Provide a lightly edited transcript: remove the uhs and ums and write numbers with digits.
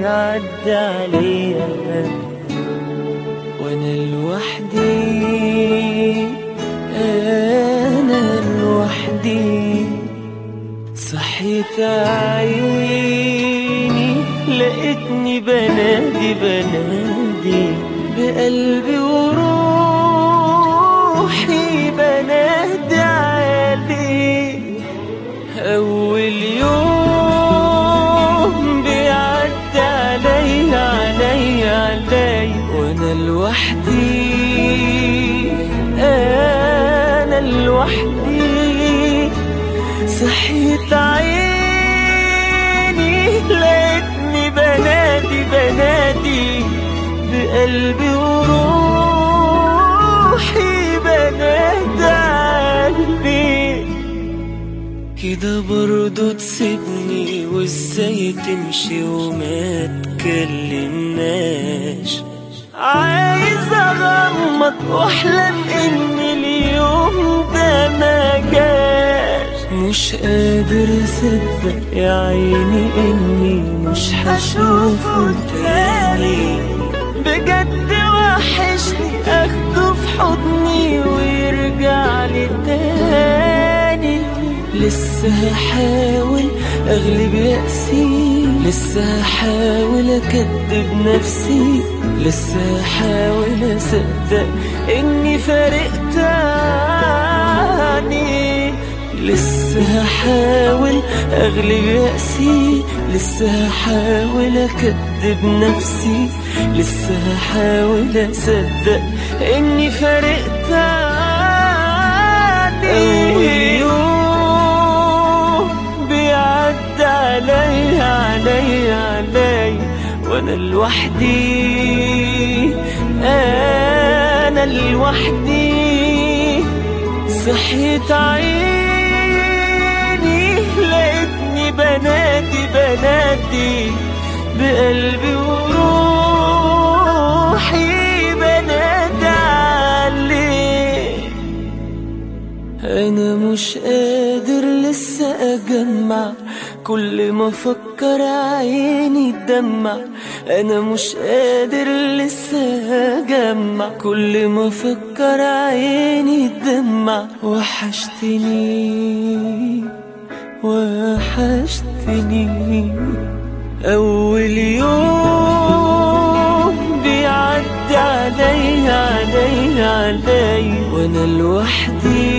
بيعدي عليا وانا لوحدي، انا لوحدي. صحيت عيني لقيتني بنادي بقلبي وروحي، بنادي عليك. أول يوم بيعدي عليا وأنا لوحدي، أنا لوحدي. صحيت عيني لقيتني بنادي بقلبي وروحي، بنادي عليك. كده برضو تسيبني وازاي تمشي وما تكلمناش؟ عايز اغمض واحلم ان اليوم ده ما جاش. مش قادر اصدق يا عيني اني مش هشوفه تاني. بجد وحشني اخده في حضني ويرجع لي تاني. لسه هحاول اغلب يأسي، لسه هحاول اكدب نفسي، لسه هحاول اصدق اني فارقت عني. لسه هحاول اغلب يأسي، لسه هحاول اكدب نفسي، لسه هحاول اصدق اني فارقت عني. اول يوم بيعدي عليا وانا لوحدي، انا لوحدي. صحيت عيني لقيتني بنادي بقلبي وروحي، بنادي عليك. انا مش قادر لسه اجمع، كل ما افكر عيني تدمع. انا مش قادر لسه اجمع، كل ما افكر عيني تدمع. وحشتني اول يوم بيعدي عليا وانا لوحدي،